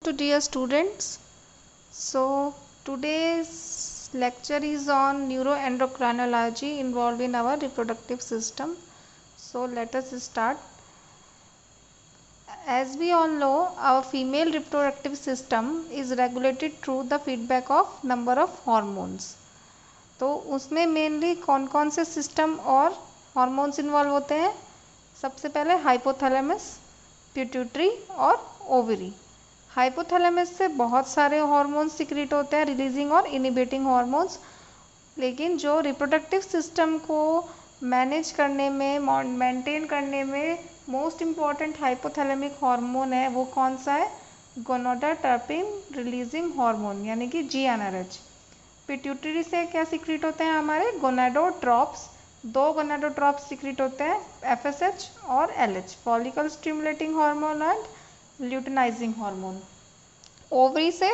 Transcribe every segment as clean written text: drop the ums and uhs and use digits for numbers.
To dear students, so today's lecture is on neuroendocrinology involved in our reproductive system. So let us start. As we all know, our female reproductive system is regulated through the feedback of number of hormones. तो उसमें mainly कौन कौन से system और hormones involve होते हैं? सबसे पहले हाइपोथैलेमस, पिट्यूटरी और ओवरी। हाइपोथैलेमस से बहुत सारे हार्मोन्स सिक्रीट होते हैं, रिलीजिंग और इनिबिटिंग हार्मोन्स। लेकिन जो रिप्रोडक्टिव सिस्टम को मैनेज करने में, मेंटेन करने में मोस्ट इम्पॉर्टेंट हाइपोथैलेमिक हार्मोन है, वो कौन सा है? गोनाडोट्रोपिन रिलीजिंग हार्मोन, यानी कि GnRH। पिट्यूटरी से क्या सिक्रीट होते हैं? हमारे गोनाडोट्रॉप्स। दो गोनाडोट्रॉप्स सिक्रीट होते हैं, FSH और LH, follicle stimulating hormone and luteinizing hormone. Ovary से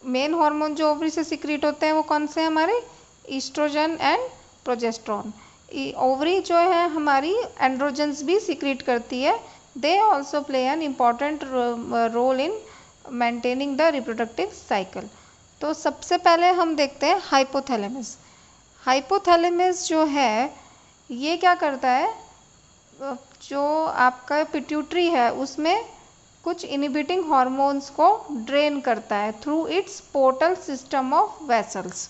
मेन हार्मोन जो ओवरी से सिक्रीट होते हैं वो कौन से हैं? हमारे ईस्ट्रोजन एंड प्रोजेस्टेरोन। ओवरी जो है हमारी एंड्रोजन्स भी सिक्रीट करती है। They also play an important role in maintaining the reproductive cycle. तो सबसे पहले हम देखते हैं हाइपोथैलेमस। हाइपोथैलेमस जो है ये क्या करता है? जो आपका पिट्यूटरी है उसमें कुछ इनिबिटिंग हार्मोन्स को ड्रेन करता है through it's portal system of vessels.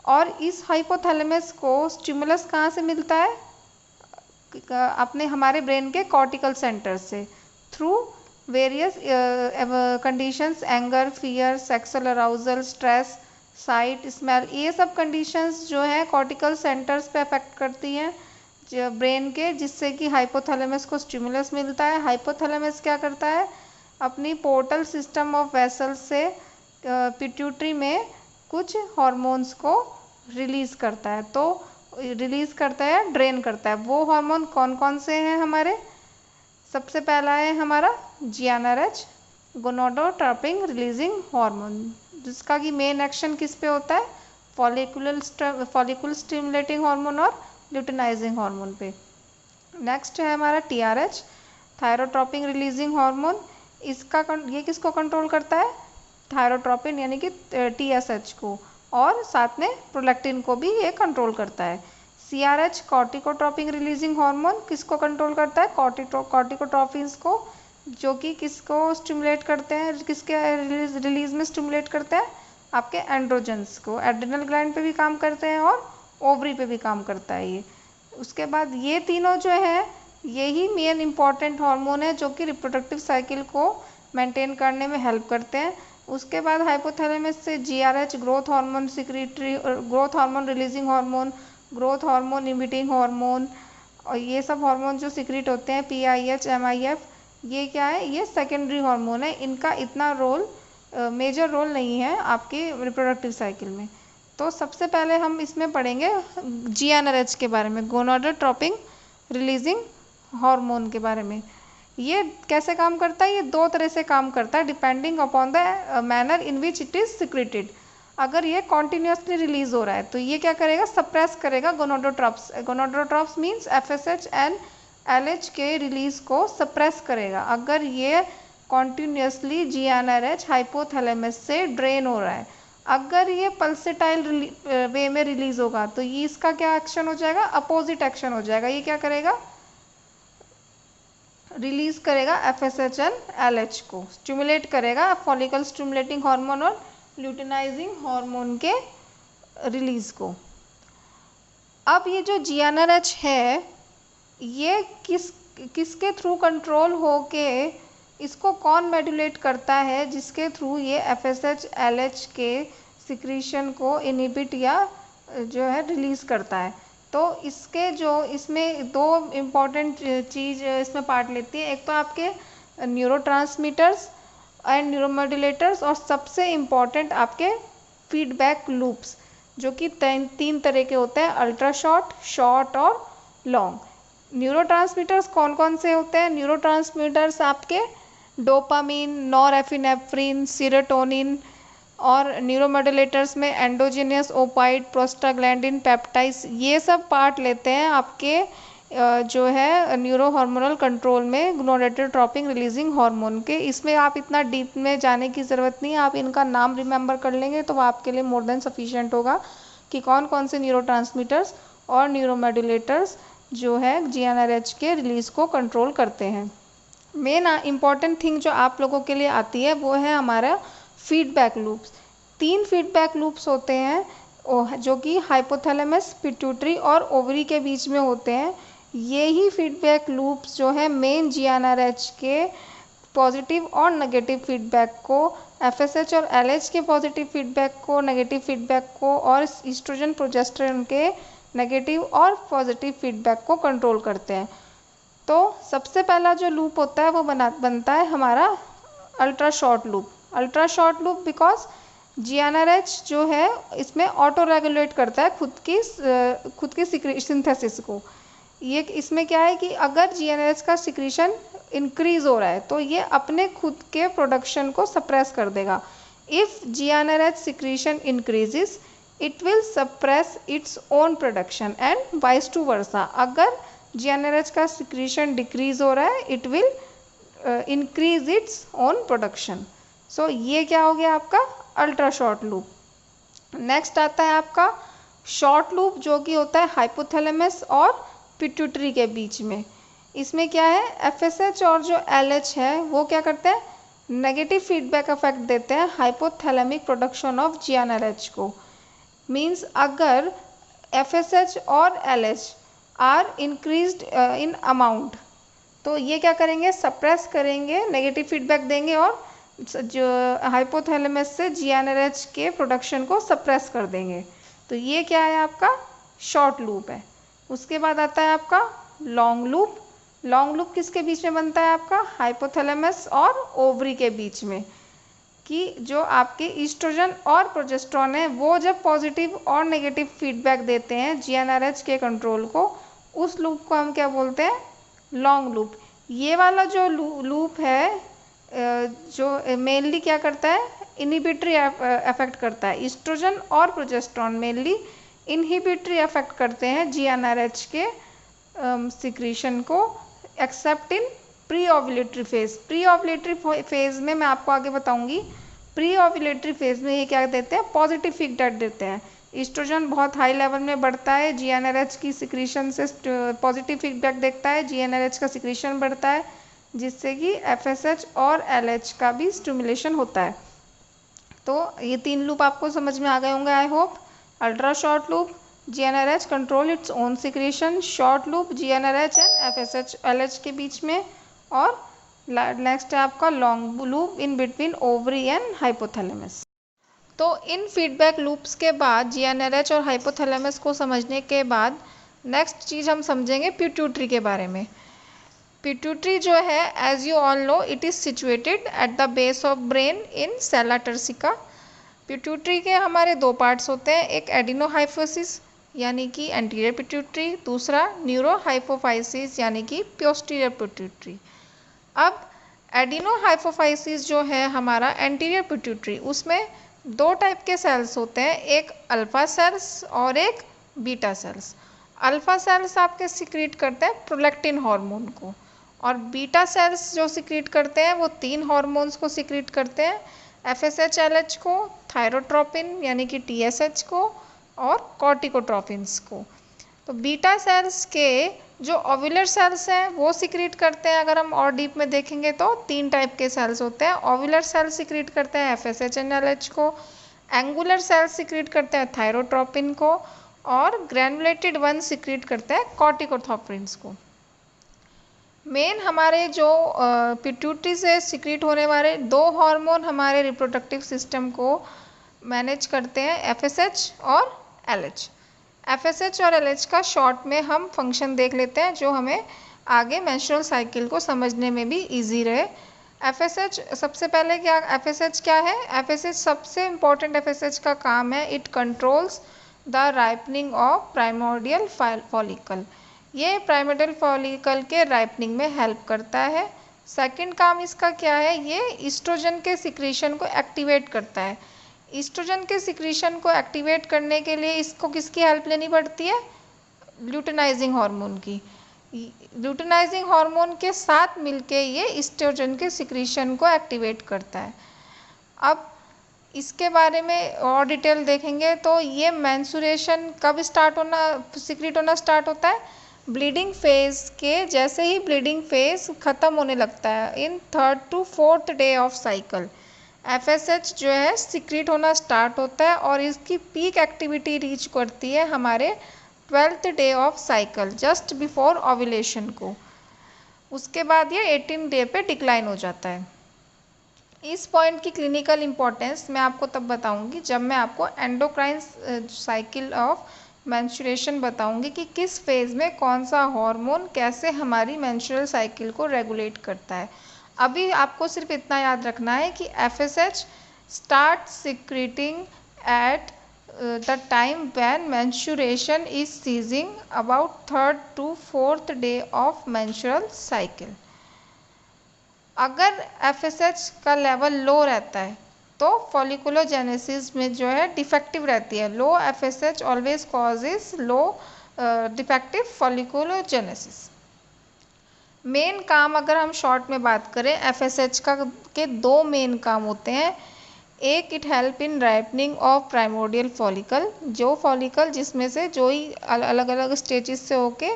और इस हाइपोथैलेमस को स्टिमुलस कहाँ से मिलता है? अपने हमारे ब्रेन के कॉर्टिकल सेंटर से, through various conditions, anger, fear, sexual arousal, stress, site, smell, ये सब कंडीशंस जो है कॉर्टिकल सेंटर्स पे अफेक्ट करती हैं ब्रेन के, जिससे कि हाइपोथैलेमस को स्टिमुलस मिलता है। हाइपोथैलेमस क्या करता है? अपनी पोर्टल सिस्टम ऑफ वेसल्स से पिट्यूटरी में कुछ हार्मोन्स को रिलीज करता है। तो रिलीज करता है, ड्रेन करता है। वो हार्मोन कौन कौन से हैं हमारे? सबसे पहला है हमारा GnRH, गोनाडोट्रोपिन रिलीजिंग हार्मोन, जिसका कि मेन एक्शन किस पे होता है? फॉलिकुल स्टिमुलेटिंग हार्मोन और ल्यूटिनाइजिंग हार्मोन पे। नेक्स्ट है हमारा TRH, थायरोट्रोपिन रिलीजिंग हार्मोन। इसका ये किसको कंट्रोल करता है? थायरोट्रोपिन यानी कि TSH को, और साथ में प्रोलैक्टिन को भी ये कंट्रोल करता है। CRH, कॉर्टिकोट्रोपिन रिलीजिंग हार्मोन, किसको कंट्रोल करता है? कॉर्टिकोट्रोपिन्स को, जो कि किसको स्टिमुलेट करते हैं, किसके रिलीज में स्टिमुलेट करते हैं? आपके एंड्रोजन्स को। एड्रिनल ग्लैंड पे भी काम करते हैं और ओवरी पे भी काम करता है ये। उसके बाद ये तीनों जो है यही मेन इम्पॉर्टेंट हार्मोन है जो कि रिप्रोडक्टिव साइकिल को मेंटेन करने में हेल्प करते हैं। उसके बाद हाइपोथैलेमस से GRH, growth hormone secretory, growth hormone releasing hormone, growth hormone emitting hormone, और ये सब हार्मोन जो सिक्रीट होते हैं PIH, MIF, ये क्या है? ये सेकेंडरी हार्मोन है। इनका इतना रोल, मेजर रोल नहीं है आपके रिप्रोडक्टिव साइकिल में। तो सबसे पहले हम इसमें पढ़ेंगे GnRH के बारे में, गोनाडोट्रोपिन रिलीजिंग हार्मोन के बारे में। ये कैसे काम करता है? ये दो तरह से काम करता है, depending upon the manner in which it is secreted. अगर ये कॉन्टिन्यूसली रिलीज हो रहा है तो ये क्या करेगा? सप्रेस करेगा गोनाडोट्रोप्स। गोनाडोट्रोप्स मीन्स FSH एंड LH के रिलीज को सप्रेस करेगा। अगर ये कॉन्टिन्यूसली GnRH हाइपोथैलेमस से ड्रेन हो रहा है, अगर ये पल्सेटाइल वे में रिलीज होगा तो ये इसका क्या एक्शन हो जाएगा? अपोजिट एक्शन हो जाएगा। ये क्या करेगा? रिलीज करेगा FSH एंड LH को, स्टिमुलेट करेगा फॉलिकल स्टिमुलेटिंग हार्मोन और ल्यूटिनाइजिंग हार्मोन के रिलीज को। अब ये जो GnRH है ये किसके थ्रू कंट्रोल होके, इसको कौन मॉड्यूलेट करता है? जिसके थ्रू ये FSH LH के सिक्रीशन को इनहिबिट या जो है रिलीज करता है। तो इसके जो इसमें दो इम्पॉर्टेंट चीज़ इसमें पार्ट लेती है। एक तो आपके न्यूरोट्रांसमीटर्स एंड न्यूरोमॉड्यूलेटर्स, और सबसे इम्पॉर्टेंट आपके फीडबैक लूप्स, जो कि तीन तरह के होते हैं, अल्ट्रा शॉर्ट, शॉर्ट और लॉन्ग। न्यूरोट्रांसमीटर्स कौन कौन से होते हैं? न्यूरोट्रांसमीटर्स आपके डोपामीन, नॉरएपिनेफ्रिन, सीरोटोनिन, और न्यूरोमॉड्यूलेटर्स में एंडोजेनियस ओपाइड, प्रोस्टाग्लैंडिन, पेप्टाइड्स, ये सब पार्ट लेते हैं आपके जो है न्यूरो हार्मोनल कंट्रोल में गोनाडोट्रोपिन रिलीजिंग हार्मोन के। इसमें आप इतना डीप में जाने की ज़रूरत नहीं है, आप इनका नाम रिमेंबर कर लेंगे तो आपके लिए मोर देन सफिशिएंट होगा कि कौन कौन से न्यूरोट्रांसमीटर्स और न्यूरोमोड्यूलेटर्स जो है GnRH के रिलीज़ को कंट्रोल करते हैं। मेन इम्पॉर्टेंट थिंग जो आप लोगों के लिए आती है वो है हमारा फीडबैक लूप्स। 3 फीडबैक लूप्स होते हैं जो कि हाइपोथैलेमस, पिट्यूटरी और ओवरी के बीच में होते हैं। ये ही फीडबैक लूप्स जो है मेन GnRH के पॉजिटिव और नेगेटिव फीडबैक को, FSH और LH के पॉजिटिव फीडबैक को, नेगेटिव फीडबैक को और ईस्ट्रोजन प्रोजेस्टेरोन के नेगेटिव और पॉजिटिव फीडबैक को कंट्रोल करते हैं। तो सबसे पहला जो लूप होता है वो बनता है हमारा ultra short loop. Ultra short loop because GnRH जो है इसमें ऑटो रेगुलेट करता है खुद की सिंथेसिस को। ये इसमें क्या है कि अगर GnRH का सिक्रीशन इंक्रीज हो रहा है तो ये अपने खुद के प्रोडक्शन को सप्रेस कर देगा। If GnRH secretion increases it will suppress its own production and vice to versa. अगर GnRH का सिक्रीशन डिक्रीज हो रहा है it will increase its own production. So ये क्या हो गया आपका अल्ट्रा शॉर्ट लूप। नेक्स्ट आता है आपका शॉर्ट लूप जो कि होता है हाइपोथैलेमस और पिट्यूटरी के बीच में। इसमें क्या है FSH और जो LH है वो क्या करते हैं, नेगेटिव फीडबैक इफेक्ट देते हैं हाइपोथैलेमिक प्रोडक्शन ऑफ GnRH को। मीन्स अगर FSH और LH are increased in amount तो ये क्या करेंगे, सप्रेस करेंगे, नेगेटिव फीडबैक देंगे और जो हाइपोथैलेमस से GnRH के प्रोडक्शन को सप्रेस कर देंगे। तो ये क्या है आपका शॉर्ट लूप है। उसके बाद आता है आपका लॉन्ग लूप। लॉन्ग लूप किसके बीच में बनता है आपका, हाइपोथैलेमस और ओवरी के बीच में, कि जो आपके ईस्ट्रोजन और प्रोजेस्टेरोन है वो जब पॉजिटिव और नेगेटिव फीडबैक देते हैं GnRH के कंट्रोल को, उस लूप को हम क्या बोलते हैं, लॉन्ग लूप। ये वाला जो लूप है जो मेनली क्या करता है, इनहिबिटरी अफेक्ट करता है। ईस्ट्रोजन और प्रोजेस्टेरोन मेनली इनहिबिटरी अफेक्ट करते हैं GnRH के सिक्रीशन को, एक्सेप्ट इन pre ovulatory phase. Pre ovulatory phase में मैं आपको आगे बताऊंगी। प्री ओव्यूलेटरी फेज में ये क्या देते हैं, पॉजिटिव फीडबैक देते हैं। ईस्ट्रोजन बहुत हाई लेवल में बढ़ता है, GnRH की सिक्रीशन से पॉजिटिव फीडबैक देखता है, GnRH का सिक्रीशन बढ़ता है, जिससे कि FSH और LH का भी स्टिमुलेशन होता है। तो ये 3 लूप आपको समझ में आ गए होंगे I hope. Ultra short loop GnRH control its own secretion, short loop GnRH and FSH LH के बीच में, और नेक्स्ट है आपका long loop in between ovary and hypothalamus. तो इन फीडबैक लूप्स के बाद GnRH और हाइपोथैलेमस को समझने के बाद नेक्स्ट चीज़ हम समझेंगे पिट्यूटरी के बारे में। पिट्यूटरी जो है as you all know it is situated at the base of brain in sella turcica. Pituitary के हमारे 2 पार्ट्स होते हैं, एक एडिनोहाइपोफिसिस यानी कि एंटीरियर पिट्यूटरी, दूसरा न्यूरोहाइपोफाइसिस यानी कि पोस्टीरियर पिट्यूटरी। अब एडिनोहाइपोफाइसिस जो है हमारा एंटीरियर पिट्यूटरी, उसमें 2 टाइप के सेल्स होते हैं, एक अल्फा सेल्स और एक बीटा सेल्स। अल्फा सेल्स आपके सिक्रीट करते हैं प्रोलैक्टिन हार्मोन को, और बीटा सेल्स जो सिक्रीट करते हैं वो 3 हार्मोन्स को सिक्रीट करते हैं, FSH LH को, थायरोट्रोपिन यानी कि TSH को, और कॉर्टिकोट्रोपिन्स को। तो बीटा सेल्स के जो ओव्यूलर सेल्स हैं वो सिक्रीट करते हैं, अगर हम और डीप में देखेंगे तो 3 टाइप के सेल्स होते हैं। ओव्यूलर सेल्स सिक्रीट करते हैं FSH एंड LH को, एंगुलर सेल्स सिक्रीट करते हैं थायरोट्रोपिन को, और ग्रैनुलेटेड वन सिक्रीट करते हैं कॉर्टिकोट्रोपिन्स को। मेन हमारे जो पिट्यूटरी से सिक्रीट होने वाले 2 हार्मोन हमारे रिप्रोडक्टिव सिस्टम को मैनेज करते हैं, FSH और LH। FSH और LH का शॉर्ट में हम फंक्शन देख लेते हैं जो हमें आगे मेंस्ट्रुअल साइकिल को समझने में भी इजी रहे। FSH सबसे पहले FSH क्या है, FSH सबसे इम्पोर्टेंट FSH का काम है, it controls the ripening of primordial follicle. ये प्राइमोर्डियल फॉलिकल के राइपनिंग में हेल्प करता है। सेकंड काम इसका क्या है, ये ईस्ट्रोजन के सिक्रीशन को एक्टिवेट करता है। ईस्ट्रोजन के सिक्रीशन को एक्टिवेट करने के लिए इसको किसकी हेल्प लेनी पड़ती है, ल्यूटेनाइजिंग हार्मोन की। ल्यूटिनाइजिंग हार्मोन के साथ मिलके ये एस्ट्रोजन के सिक्रीशन को एक्टिवेट करता है। अब इसके बारे में और डिटेल देखेंगे तो ये मेंस्ट्रुएशन कब स्टार्ट होना सिक्रीट होना स्टार्ट होता है, ब्लीडिंग फेज के जैसे ही ब्लीडिंग फेज ख़त्म होने लगता है इन 3rd to 4th day of cycle FSH जो है सिक्रीट होना स्टार्ट होता है और इसकी पीक एक्टिविटी रीच करती है हमारे 12th day of cycle just before ovulation को। उसके बाद ये 18 डे पे डिक्लाइन हो जाता है। इस पॉइंट की क्लिनिकल इम्पोर्टेंस मैं आपको तब बताऊंगी जब मैं आपको एंडोक्राइन साइकिल ऑफ मेंस्ट्रुएशन बताऊंगी कि किस फेज़ में कौन सा हार्मोन कैसे हमारी मेंस्ट्रुअल साइकिल को रेगुलेट करता है। अभी आपको सिर्फ इतना याद रखना है कि FSH स्टार्ट सिक्रीटिंग एट the time when menstruation is ceasing about 3rd to 4th day of menstrual cycle। अगर FSH का लेवल लो रहता है तो फॉलिकुलोजेनेसिस में जो है डिफेक्टिव रहती है। लो FSH ऑलवेज कॉजेज लो डिफेक्टिव फॉलिकुलोजेनेसिस। मेन काम अगर हम शॉर्ट में बात करें FSH का के दो मेन काम होते हैं। एक, it help in ripening of primordial follicle, जो फॉलिकल जिसमें से जो ही अलग अलग स्टेजेस से होके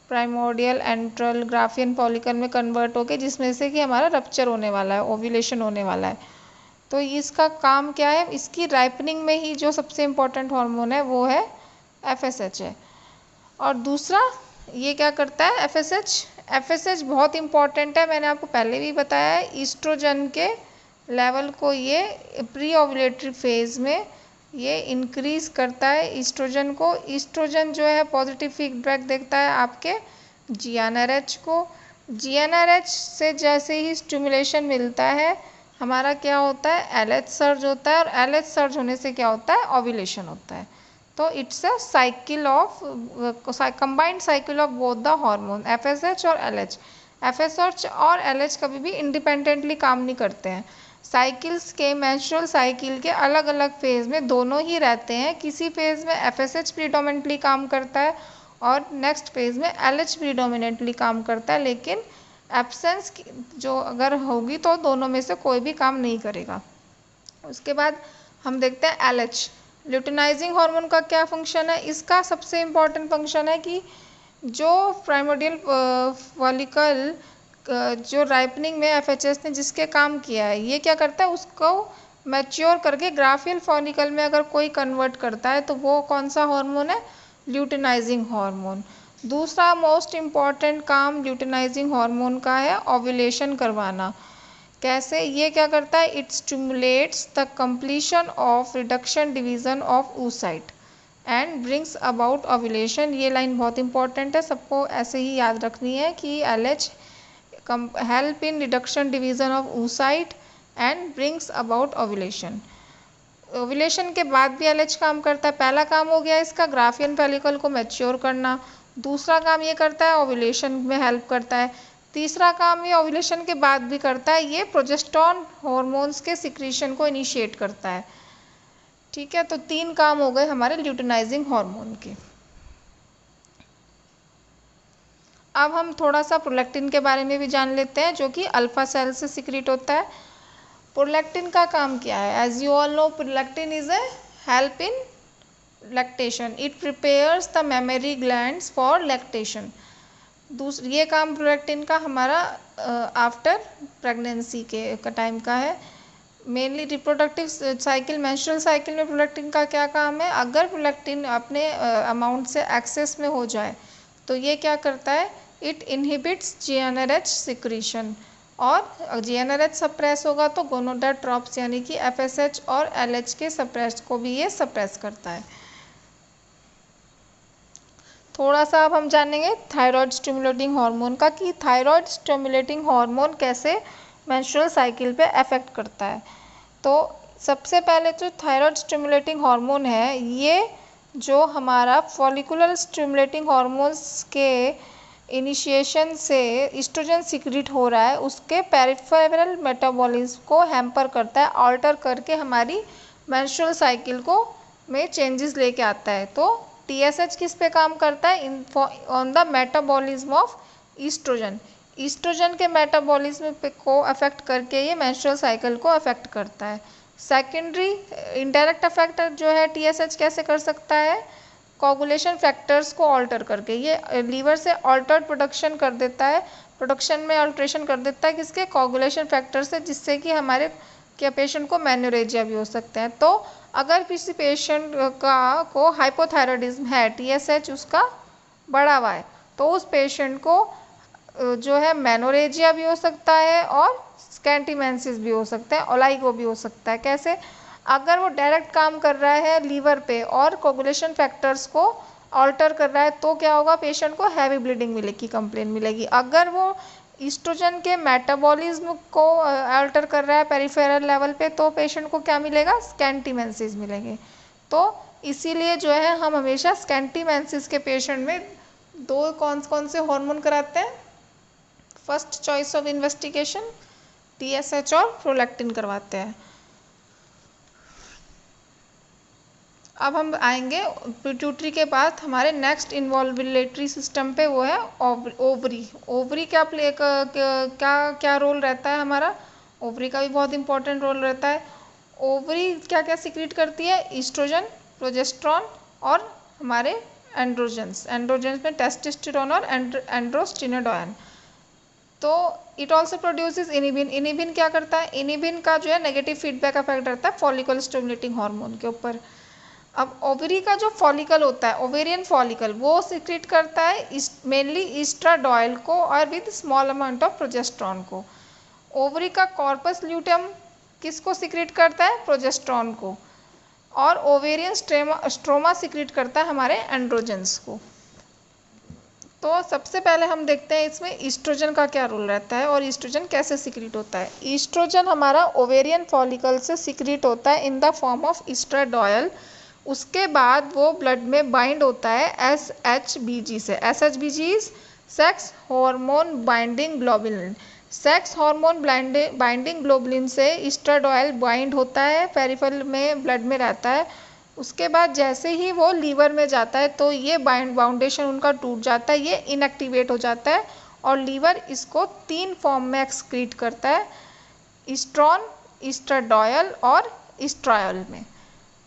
प्राइमोर्डियल एंट्रल ग्राफियन फॉलिकल में कन्वर्ट होके जिसमें से कि हमारा रप्चर होने वाला है, ओव्यूलेशन होने वाला है। तो इसका काम क्या है, इसकी राइपनिंग में ही जो सबसे इम्पोर्टेंट हार्मोन है वो है FSH है। और दूसरा ये क्या करता है FSH बहुत इम्पॉर्टेंट है, मैंने आपको पहले भी बताया है। ईस्ट्रोजन के लेवल को ये प्री ओव्यूलेटरी फेज़ में ये इंक्रीज़ करता है ईस्ट्रोजन को। ईस्ट्रोजन जो है पॉजिटिव फीडबैक देता है आपके GnRH को। GnRH से जैसे ही स्टिमुलेशन मिलता है हमारा क्या होता है, LH सर्ज होता है और LH सर्ज होने से क्या होता है, ओव्यूलेशन होता है। तो it's a cycle of combined cycle of both the hormone FSH और LH। FSH और LH कभी भी इंडिपेंडेंटली काम नहीं करते हैं। साइकिल्स के मेंस्ट्रुअल साइकिल के अलग अलग फेज़ में दोनों ही रहते हैं। किसी फेज़ में FSH प्रीडोमिनेंटली काम करता है और नेक्स्ट फेज़ में LH प्रीडोमिनेंटली काम करता है, लेकिन एब्सेंस जो अगर होगी तो दोनों में से कोई भी काम नहीं करेगा। उसके बाद हम देखते हैं LH ल्यूटिनाइजिंग हार्मोन का क्या फंक्शन है। इसका सबसे इम्पॉर्टेंट फंक्शन है कि जो प्राइमोर्डियल फॉलिकल जो राइपनिंग में FSH ने जिसके काम किया है ये क्या करता है, उसको मैच्योर करके ग्राफियल फॉलिकल में अगर कोई कन्वर्ट करता है तो वो कौन सा हार्मोन है, ल्यूटिनाइजिंग हार्मोन। दूसरा मोस्ट इम्पॉर्टेंट काम ल्यूटिनाइजिंग हार्मोन का है ओव्यूलेशन करवाना। कैसे, ये क्या करता है, it stimulates the completion of reduction division of oocyte and brings about ovulation. ये लाइन बहुत इंपॉर्टेंट है, सबको ऐसे ही याद रखनी है कि LH help in reduction division of oocyte and brings about ovulation. Ovulation के बाद भी LH काम करता है। पहला काम हो गया इसका ग्राफियन फॉलिकल को मैच्योर करना, दूसरा काम ये करता है ओव्यूलेशन में हेल्प करता है, तीसरा काम ये ओव्यूलेशन के बाद भी करता है, ये प्रोजेस्टेरोन हॉर्मोन्स के सिक्रीशन को इनिशिएट करता है। ठीक है, तो 3 काम हो गए हमारे ल्यूटिनाइजिंग हार्मोन के। अब हम थोड़ा सा प्रोलैक्टिन के बारे में भी जान लेते हैं जो कि अल्फा सेल से सिक्रीट होता है। प्रोलैक्टिन का काम क्या है, as you all know prolactin is a help in lactation, it prepares the mammary glands for lactation. ये काम प्रोलैक्टिन का हमारा आफ्टर प्रेगनेंसी के टाइम का है। Mainly reproductive cycle menstrual cycle में प्रोलैक्टिन का क्या काम है, अगर प्रोलैक्टिन अपने अमाउंट से एक्सेस में हो जाए तो ये क्या करता है, इट इनहिबिट्स GnRH सिक्रीशन, और GnRH सप्रेस होगा तो गोनोडोट्रोप्स यानी कि FSH और LH के सप्रेस को भी ये सप्रेस करता है। थोड़ा सा अब हम जानेंगे थायराइड स्टिमुलेटिंग हार्मोन का कि थायराइड स्टिमुलेटिंग हार्मोन कैसे मेंस्ट्रुअल साइकिल पे अफेक्ट करता है। तो सबसे पहले जो थायराइड स्टिमुलेटिंग हार्मोन है ये जो हमारा फॉलिकुलर स्टिमुलेटिंग हार्मोन्स के इनिशिएशन से एस्ट्रोजन सिक्रीट हो रहा है उसके पेरिफेरल मेटाबॉलिज्म को हैम्पर करता है, ऑल्टर करके हमारी मेंस्ट्रुअल साइकिल को में चेंजेस लेके आता है। तो TSH किस पे काम करता है? On the metabolism of oestrogen. Oestrogen के मेटाबॉलिज्म पे को अफेक्ट करके ये मेंस्ट्रुअल साइकिल को अफेक्ट करता है। सेकेंडरी इनडायरेक्ट अफेक्ट जो है TSH कैसे कर सकता है? कोगुलेशन फैक्टर्स को ऑल्टर करके। ये लीवर से ऑल्टर्ड प्रोडक्शन कर देता है, प्रोडक्शन में अल्ट्रेशन कर देता है किसके? कोगुलेशन फैक्टर से, जिससे कि हमारे क्या पेशेंट को मेनोरेजिया भी हो सकते हैं। तो अगर किसी पेशेंट को हाइपोथायरॉयडिज्म है, TSH उसका बढ़ा हुआ है, तो उस पेशेंट को जो है मेनोरेजिया भी हो सकता है और स्कैंटीमेंसिस भी हो सकता है, ओलाइगो भी हो सकता है। कैसे? अगर वो डायरेक्ट काम कर रहा है लीवर पे और कोगुलेशन फैक्टर्स को ऑल्टर कर रहा है, तो क्या होगा? पेशेंट को हैवी ब्लीडिंग मिलेगी, कंप्लेन मिलेगी। अगर वो ईस्ट्रोजन के मेटाबॉलिज्म को अल्टर कर रहा है पेरिफेरल लेवल पे, तो पेशेंट को क्या मिलेगा? स्कैंटीमेंसिस मिलेंगे। तो इसीलिए जो है हम हमेशा स्कैंटीमेंसिस के पेशेंट में दो कौन से हार्मोन कराते हैं? First choice of investigation TSH और प्रोलैक्टिन करवाते हैं। अब हम आएंगे पिट्यूटरी के बाद हमारे नेक्स्ट इन्वॉल्वुलेटरी सिस्टम पे, वो है ओवरी। ओवरी क्या रोल रहता है हमारा? ओवरी का भी बहुत इंपॉर्टेंट रोल रहता है। ओवरी क्या क्या सिक्रीट करती है? ईस्ट्रोजन, प्रोजेस्ट्रॉन और हमारे एंड्रोजन्स में टेस्टोस्टेरोन और एंड्रोस्टेनोडायन। तो it also produces inhibin. Inhibin क्या करता है? इनिबिन का जो है नेगेटिव फीडबैक इफेक्ट रहता है फॉलिकल स्टिमुलेटिंग हार्मोन के ऊपर। अब ओवरी का जो फॉलिकल होता है, ओवेरियन फॉलिकल, वो सिक्रीट करता है मेनली ईस्ट्राडॉयल को और with small amount of progesterone को। ओवरी का कॉर्पस ल्यूटेम किसको सिक्रीट करता है? प्रोजेस्ट्रॉन को। और ओवेरियन स्ट्रोमा सिक्रीट करता है हमारे एंड्रोजन्स को। तो सबसे पहले हम देखते हैं इसमें ईस्ट्रोजन का क्या रोल रहता है और ईस्ट्रोजन कैसे सिक्रीट होता है। ईस्ट्रोजन हमारा ओवेरियन फॉलिकल से सिक्रीट होता है इन द फॉर्म ऑफ ईस्ट्राडॉयल। उसके बाद वो ब्लड में बाइंड होता है SHBG से। SHBG is sex hormone binding globulin. Sex hormone binding globulin से ईस्ट्राडॉयल बाइंड होता है, पेरिफेरल में ब्लड में रहता है। उसके बाद जैसे ही वो लीवर में जाता है तो ये बाउंडेशन उनका टूट जाता है, ये इनएक्टिवेट हो जाता है और लीवर इसको 3 फॉर्म में एक्सक्रीट करता है, ईस्ट्रॉन, ईस्ट्राडॉयल और ईस्ट्रायल में।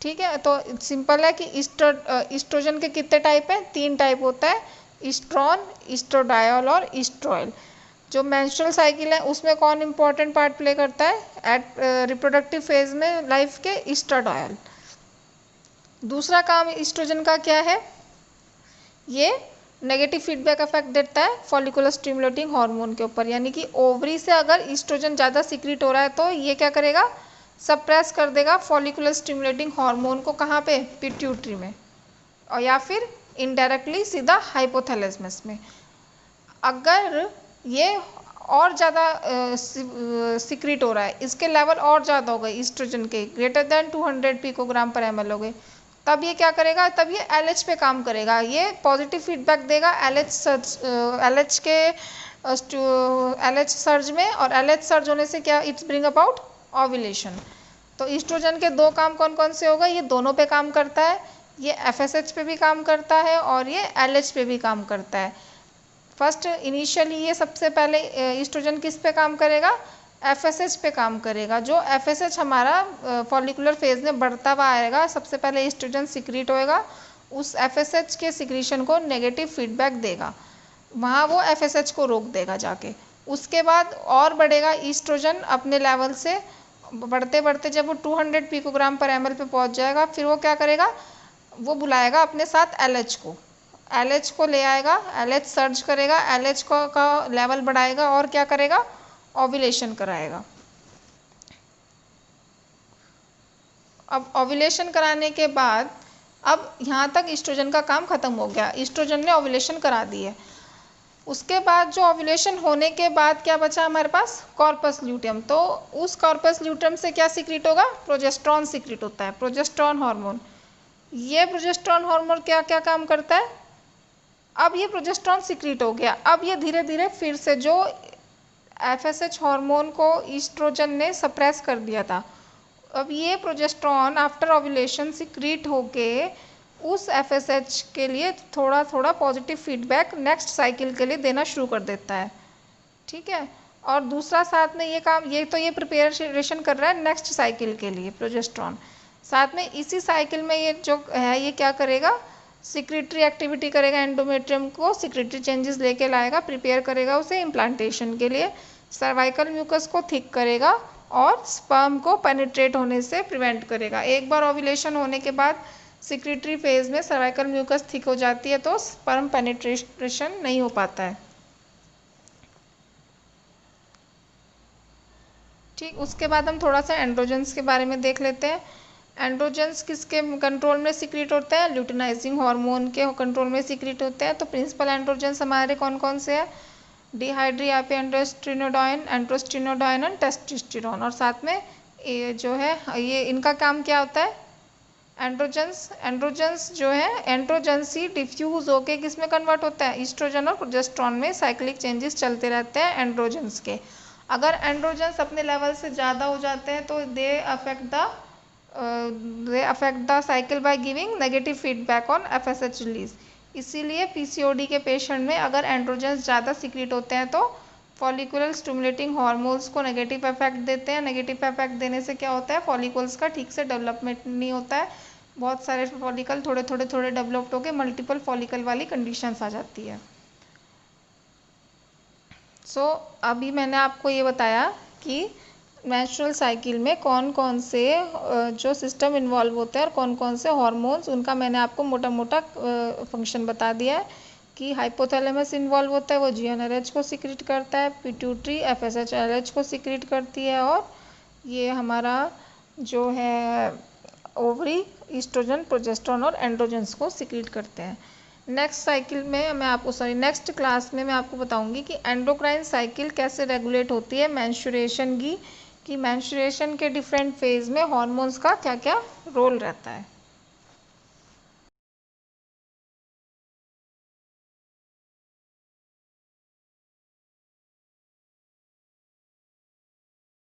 ठीक है, तो सिंपल है कि ईस्ट्रोजन के कितने टाइप हैं? 3 टाइप होता है, ईस्ट्रॉन, ईस्ट्रोडायल और ईस्ट्रॉयल। जो मेंस्ट्रुअल साइकिल है उसमें कौन इंपॉर्टेंट पार्ट प्ले करता है? एट रिप्रोडक्टिव फेज में लाइफ के ईस्ट्राडॉयल। दूसरा काम ईस्ट्रोजन का क्या है? ये नेगेटिव फीडबैक इफेक्ट देता है फॉलिकुलर स्टिमुलेटिंग हार्मोन के ऊपर। यानी कि ओवरी से अगर ईस्ट्रोजन ज़्यादा सिक्रीट हो रहा है तो ये क्या करेगा? सप्रेस कर देगा फॉलिकुलर स्टिमुलेटिंग हार्मोन को। कहाँ पे? पिट्यूटरी में, और या फिर इनडायरेक्टली सीधा हाइपोथैलेमस में। अगर ये और ज़्यादा सिक्रीट हो रहा है, इसके लेवल और ज़्यादा हो गए ईस्ट्रोजन के, ग्रेटर देन 200 पिकोग्राम पर ml हो गए, तब ये क्या करेगा? तब ये LH पे काम करेगा, ये पॉजिटिव फीडबैक देगा LH सर्ज में। और LH सर्ज होने से क्या? It's bring about ovulation. तो ईस्ट्रोजन के 2 काम कौन कौन से हो गए? ये दोनों पे काम करता है, ये FSH पे भी काम करता है और ये LH पे भी काम करता है। फर्स्ट इनिशियली ये सबसे पहले ईस्ट्रोजन किस पे काम करेगा? FSH पे काम करेगा। जो FSH हमारा फॉलिकुलर फेज में बढ़ता हुआ आएगा, सबसे पहले ईस्ट्रोजन सिक्रीट होएगा, उस FSH के सिक्रीशन को नेगेटिव फीडबैक देगा, वहाँ वो FSH को रोक देगा जाके। उसके बाद और बढ़ेगा ईस्ट्रोजन अपने लेवल से, बढ़ते बढ़ते जब वो 200 पिकोग्राम पर ml पे पहुँच जाएगा, फिर वो क्या करेगा? वो बुलाएगा अपने साथ LH को ले आएगा, LH सर्ज करेगा, LH का लेवल बढ़ाएगा और क्या करेगा? ओव्यूलेशन कराएगा। अब ओव्यूलेशन कराने के बाद, अब यहाँ तक ईस्ट्रोजन का काम खत्म हो गया, ईस्ट्रोजन ने ओव्यूलेशन करा दी है। उसके बाद जो ओव्यूलेशन होने के बाद क्या बचा हमारे पास? Corpus luteum. तो उस कॉर्पस ल्यूटियम से क्या सिक्रीट होगा? प्रोजेस्ट्रॉन सिक्रीट होता है, प्रोजेस्ट्रॉन हार्मोन। ये प्रोजेस्ट्रॉन हार्मोन क्या क्या काम करता है? अब ये प्रोजेस्ट्रॉन सिक्रीट हो गया, अब ये धीरे धीरे फिर से जो FSH हार्मोन को ईस्ट्रोजन ने सप्रेस कर दिया था, अब ये प्रोजेस्ट्रॉन आफ्टर ओव्यूलेशन सिक्रीट होके उस FSH के लिए थोड़ा थोड़ा पॉजिटिव फीडबैक नेक्स्ट साइकिल के लिए देना शुरू कर देता है, ठीक है। और दूसरा साथ में ये काम, ये प्रिपरेशन कर रहा है नेक्स्ट साइकिल के लिए प्रोजेस्टेरॉन। साथ में इसी साइकिल में ये जो है ये क्या करेगा, सिक्रेटरी एक्टिविटी करेगा, एंडोमेट्रियम को सिक्रेटरी चेंजेस लेके लाएगा, प्रिपेयर करेगा उसे इम्प्लांटेशन के लिए, सर्वाइकल म्यूकस को थिक करेगा और स्पर्म को पेनिट्रेट होने से प्रिवेंट करेगा। एक बार ओव्यूलेशन होने के बाद सिक्रेटरी फेज में सर्वाइकल म्यूकस थिक हो जाती है तो स्पर्म पेनिट्रेशन नहीं हो पाता है, ठीक। उसके बाद हम थोड़ा सा एंड्रोजन्स के बारे में देख लेते हैं। एंड्रोजन्स किसके कंट्रोल में सिक्रीट होते हैं, ल्यूटिनाइजिंग हार्मोन के कंट्रोल में सिक्रीट होते हैं। तो प्रिंसिपल एंड्रोजन्स हमारे कौन कौन से हैं, डिहाइड्रोएपिएंडोस्टेरोन, एंड्रोस्टेरोन एंड टेस्टोस्टेरोन। और साथ में ये जो है ये इनका काम क्या होता है, एंड्रोजन्स जो है एंड्रोजन्स ही डिफ्यूज होके किस में कन्वर्ट होता है, ईस्ट्रोजन और प्रोजेस्टेरॉन में साइक्लिक चेंजेस चलते रहते हैं एंड्रोजन्स के। अगर एंड्रोजन्स अपने लेवल से ज़्यादा हो जाते हैं तो they affect the cycle by giving negative feedback on FSH release. इसीलिए PCOD के पेशेंट में अगर एंड्रोजन्स ज़्यादा सिक्रीट होते हैं तो फॉलिकुलर स्टिमुलेटिंग हार्मोन्स को नेगेटिव इफेक्ट देते हैं। नेगेटिव इफेक्ट देने से क्या होता है, फॉलिकल्स का ठीक से डेवलपमेंट नहीं होता है, बहुत सारे फॉलिकल थोड़े डेवलप्ड होकर मल्टीपल फॉलिकल वाली कंडीशंस आ जाती है। अभी मैंने आपको ये बताया कि मेंस्ट्रुअल साइकिल में कौन कौन से जो सिस्टम इन्वॉल्व होते हैं और कौन कौन से हार्मोन्स, उनका मैंने आपको मोटा मोटा फंक्शन बता दिया है कि हाइपोथैलेमस इन्वॉल्व होता है, वो GnRH को सिक्रीट करता है, पिट्यूटरी FSH-LH को सिक्रीट करती है, और ये हमारा जो है ओवरी ईस्ट्रोजन, प्रोजेस्टेरॉन और एंड्रोजन्स को सिक्रीट करते हैं। नेक्स्ट क्लास में मैं आपको बताऊंगी कि एंडोक्राइन साइकिल कैसे रेगुलेट होती है मेंस्ट्रुएशन की, कि मेंस्ट्रुएशन के डिफरेंट फेज में हार्मोन्स का क्या क्या रोल रहता है।